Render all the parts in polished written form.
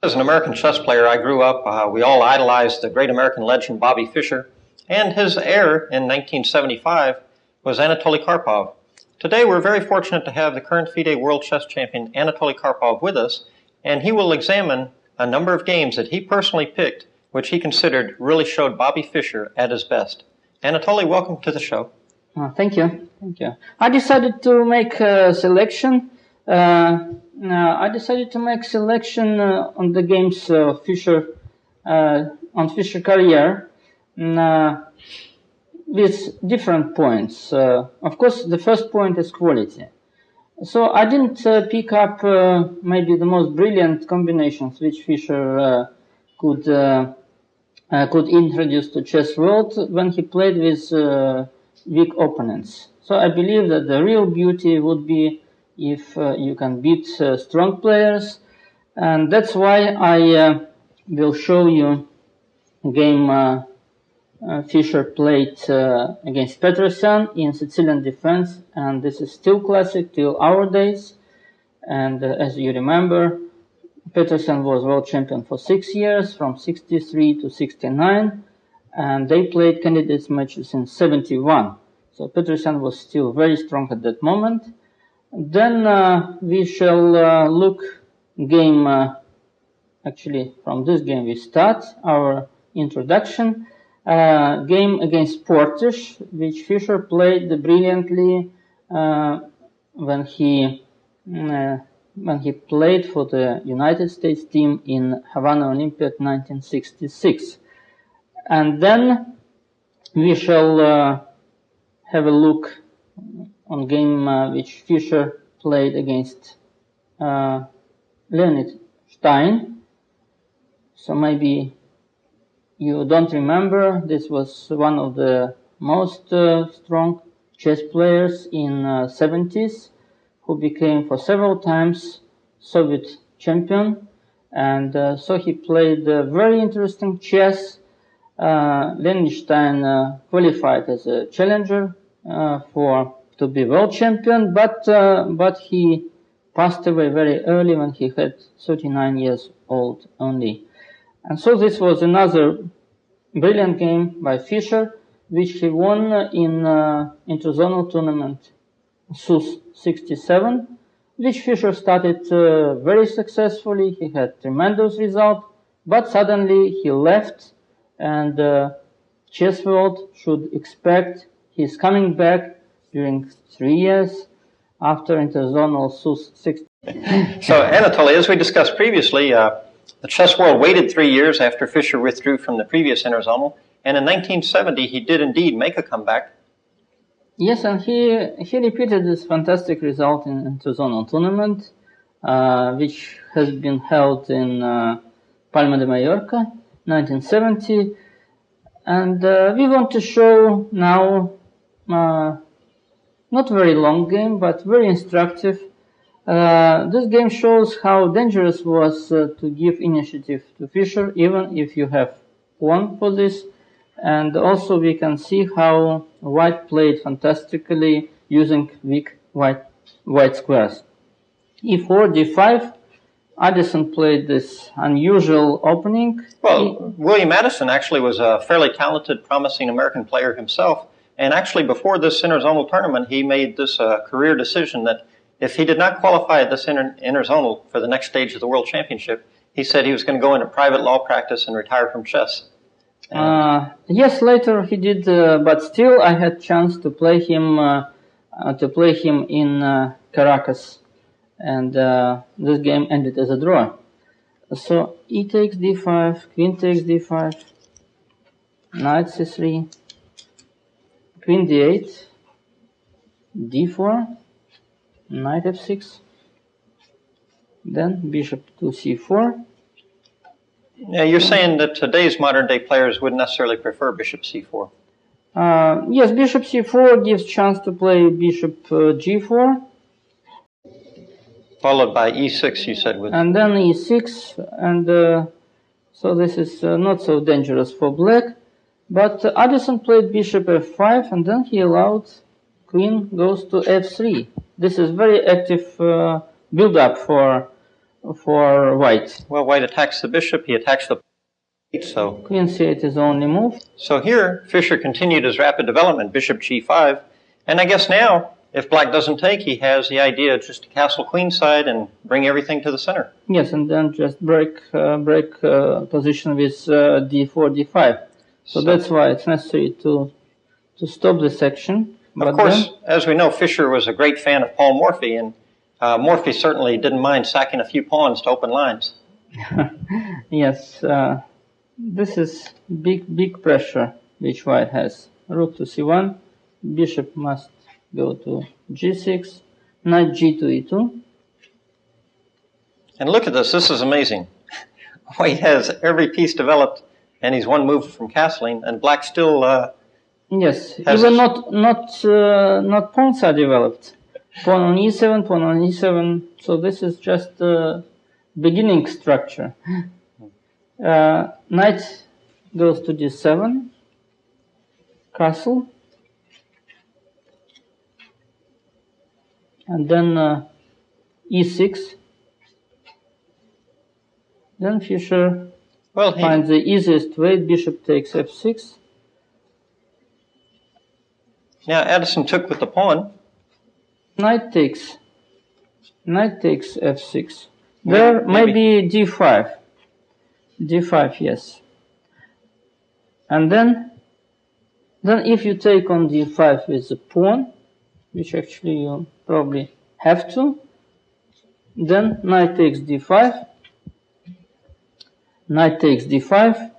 As an American chess player, I grew up, we all idolized the great American legend Bobby Fischer, and his heir in 1975 was Anatoly Karpov. Today, we're very fortunate to have the current FIDE World Chess Champion Anatoly Karpov with us, and he will examine a number of games that he personally picked, which he considered really showed Bobby Fischer at his best. Anatoly, welcome to the show. Thank you. Thank you. I decided to make a selection. On the games Fischer on Fischer career with different points. Of course, the first point is quality. So I didn't pick up maybe the most brilliant combinations which Fischer could introduce to chess world when he played with weak opponents. So I believe that the real beauty would be if you can beat strong players, and that's why I will show you a game Fischer played against Peterson in Sicilian Defense, and this is still classic till our days. And as you remember, Peterson was world champion for 6 years, from 63 to 69, and they played candidates matches in 71. So Peterson was still very strong at that moment. Then we shall look game, actually from this game we start our introduction, game against Portish, which Fischer played brilliantly when he played for the United States team in Havana Olympiad 1966. And then we shall have a look on game which Fischer played against Leonid Stein. So maybe you don't remember, this was one of the most strong chess players in 70s, who became for several times Soviet champion, and so he played very interesting chess. Leonid Stein qualified as a challenger to be world champion, but he passed away very early when he had 39 years old only. And so this was another brilliant game by Fischer, which he won in interzonal tournament SUS 67, which Fischer started very successfully. He had tremendous result, but suddenly he left, and chess world should expect he's coming back during 3 years after interzonal SUS 60. So, Anatoly, as we discussed previously, the chess world waited 3 years after Fischer withdrew from the previous interzonal, and in 1970 he did indeed make a comeback. Yes, and he repeated this fantastic result in interzonal tournament, which has been held in Palma de Mallorca, 1970. And we want to show now not very long game, but very instructive. This game shows how dangerous was to give initiative to Fischer, even if you have won for this. And also we can see how White played fantastically using weak white squares. E4, D5. Addison played this unusual opening. Well, William Addison actually was a fairly talented, promising American player himself. And actually, before this interzonal tournament, he made this career decision that if he did not qualify at this interzonal for the next stage of the World Championship, he said he was going to go into private law practice and retire from chess. Yes, later he did, but still I had chance to play him in Caracas, and this game ended as a draw. So e takes d5, queen takes d5, knight c3, queen d8, d4, knight f6, then bishop to c4. Yeah, you're saying that today's modern-day players wouldn't necessarily prefer bishop c4. Yes, bishop c4 gives chance to play bishop g4. Followed by e6, you said. And then e6, and so this is not so dangerous for black. But Addison played bishop f5, and then he allowed queen goes to f3. This is very active build-up for for white. Well, white attacks the bishop. He attacks the so Queen c8 is the only move. So here, Fischer continued his rapid development, bishop g5. And I guess now, if black doesn't take, he has the idea just to castle queenside and bring everything to the center. Yes, and then just break position with d4, d5. So that's why it's necessary to stop the section. Of course, as we know, Fischer was a great fan of Paul Morphy, and Morphy certainly didn't mind sacking a few pawns to open lines. Yes, this is big pressure which white has. Rook to c1, bishop must go to g6, knight g to e2. And look at this is amazing. White has every piece developed, and he's one move from castling, and black still yes, even not pawns are developed. Pawn on e7, pawn on e7, so this is just beginning structure. Knight goes to d7, castle, and then e6. Then Fischer finds the easiest way, bishop takes f6. Now Addison took with the pawn. Knight takes f6. There maybe d5. d5, yes. And then if you take on d5 with the pawn, which actually you probably have to, then knight takes d5, knight takes d5,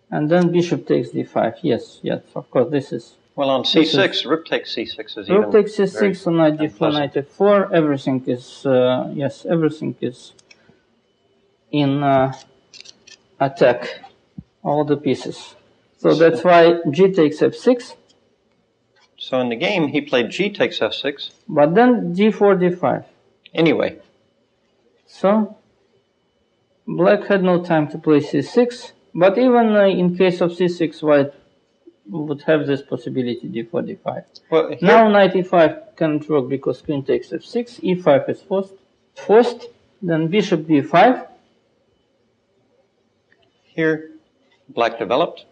and then bishop takes d5. Yes, of course, this is... Well, on c6, rook takes c6 is rook takes c6, so knight d4, knight f4, everything is, everything is in attack, all the pieces. So that's why g takes f6. So in the game, he played g takes f6. But then d4, d5. Anyway. So black had no time to play c6, but even in case of c6, white would have this possibility, d4, d5. Well, now knight e5 can't work because queen takes f6, e5 is forced, then bishop b5. Here, black developed.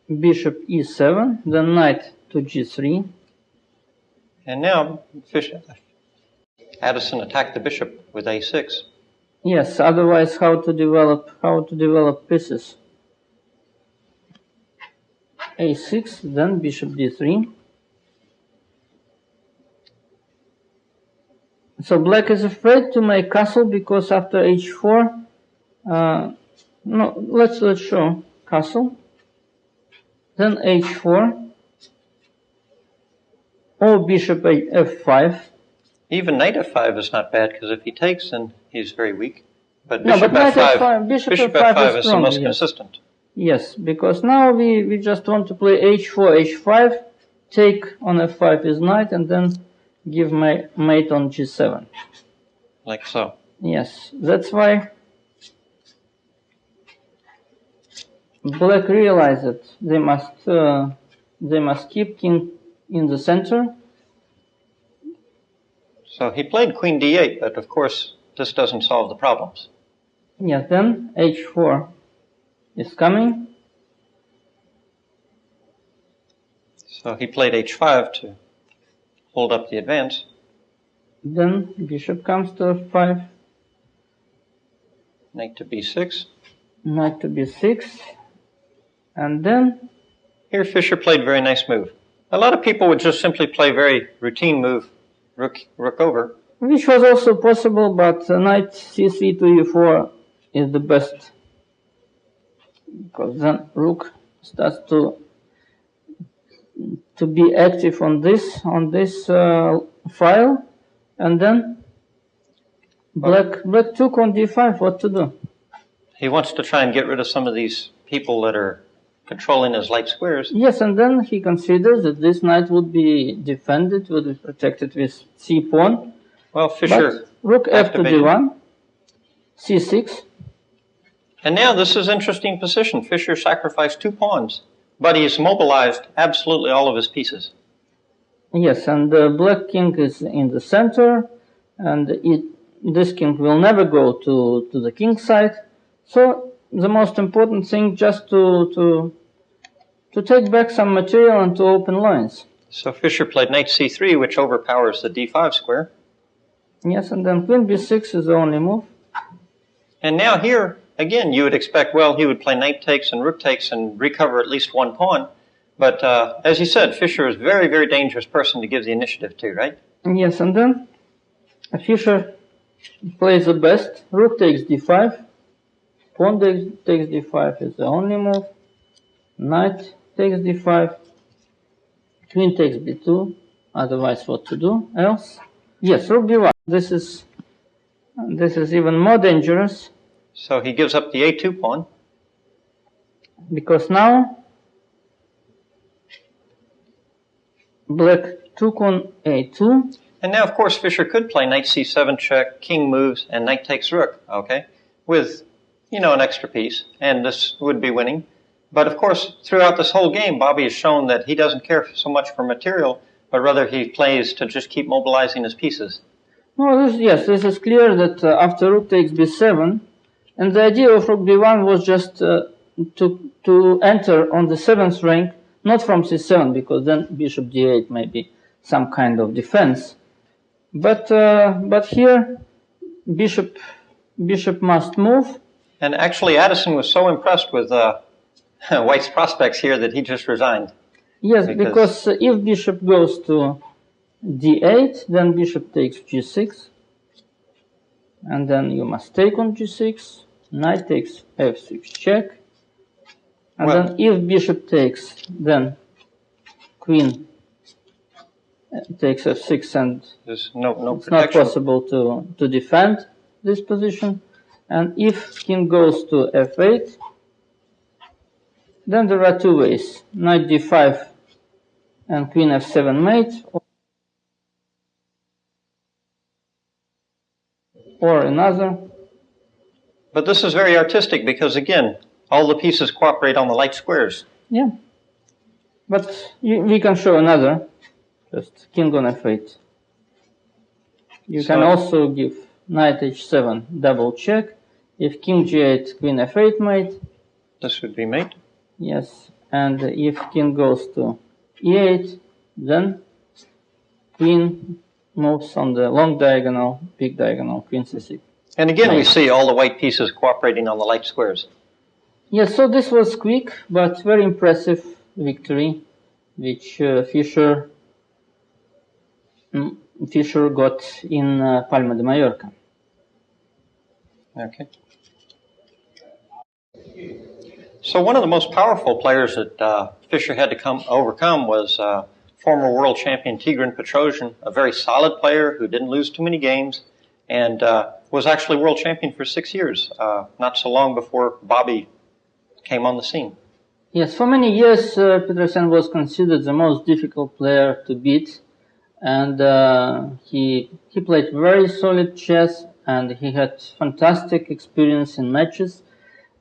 Bishop e7, then knight to g3. And now Addison attacked the bishop with a6. Yes, otherwise how to develop pieces. a6, then bishop d3. So black is afraid to make castle because after h4, no, let's show castle. Then h4, or bishop f5. Even knight f5 is not bad because if he takes, then he's very weak. But bishop f5, bishop f5 is strong, the most consistent. Yes, because now we just want to play h4, h5, take on f5 is knight, and then give my mate on g7. Like so. Yes, that's why black realized that they must keep king in the center. So he played queen d8, but of course this doesn't solve the problems. Yes, then h4 is coming. So he played h5 to hold up the advance. Then bishop comes to f5. Knight to b6. Knight to b6. And then... Here Fischer played a very nice move. A lot of people would just simply play very routine move, rook over. Which was also possible, but knight c3 to e4 is the best. Because then rook starts to be active on this file, and then black took on d5. What to do? He wants to try and get rid of some of these people that are controlling his light squares. Yes, and then he considers that this knight would be defended, would be protected with c pawn. Well, Fischer rook f to d1, c6. And now this is an interesting position. Fischer sacrificed 2 pawns, but he's mobilized absolutely all of his pieces. Yes, and the black king is in the center, and this king will never go to the king side. So the most important thing just to take back some material and to open lines. So Fischer played knight c3, which overpowers the d5 square. Yes, and then queen b6 is the only move. And now here, again, you would expect, well, he would play knight takes and rook takes and recover at least one pawn. But as you said, Fischer is a very, very dangerous person to give the initiative to, right? Yes, and then Fischer plays the best. Rook takes d5. Pawn takes d5 is the only move. Knight takes d5. Queen takes b2. Otherwise, what to do else? Yes, rook b1. This is even more dangerous. So he gives up the a2 pawn. Because now black took on a2. And now, of course, Fischer could play knight c7 check, king moves, and knight takes rook, okay? With, an extra piece, and this would be winning. But of course, throughout this whole game, Bobby has shown that he doesn't care so much for material, but rather he plays to just keep mobilizing his pieces. Well, this is clear that after rook takes b7, and the idea of rook b1 was just to enter on the 7th rank, not from c7, because then bishop d8 may be some kind of defense. But here, bishop must move. And actually, Addison was so impressed with White's prospects here that he just resigned. Yes, because if bishop goes to d8, then bishop takes g6. And then you must take on g6. Knight takes f6 check. And then if bishop takes, then queen takes f6, and there's no it's not possible to defend this position. And if king goes to f8, then there are two ways: knight d5 and queen f7 mate, or another. But this is very artistic because, again, all the pieces cooperate on the light squares. Yeah, but we can show another. Just king on f8. You can also give knight h7 double check. If king g8, queen f8 mate. This would be mate. Yes, and if king goes to e8, then queen moves on the long diagonal, big diagonal, queen c6. And again, we see all the white pieces cooperating on the light squares. Yes, so this was quick but very impressive victory, which Fischer got in Palma de Mallorca. Okay. So one of the most powerful players that Fischer had to overcome was former world champion Tigran Petrosian, a very solid player who didn't lose too many games, and was actually world champion for 6 years, not so long before Bobby came on the scene. Yes, for many years Petrosian was considered the most difficult player to beat, and he played very solid chess, and he had fantastic experience in matches.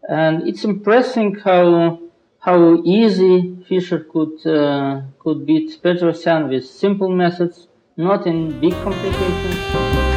And it's impressive how easy Fischer could beat Petrosian with simple methods, not in big complications.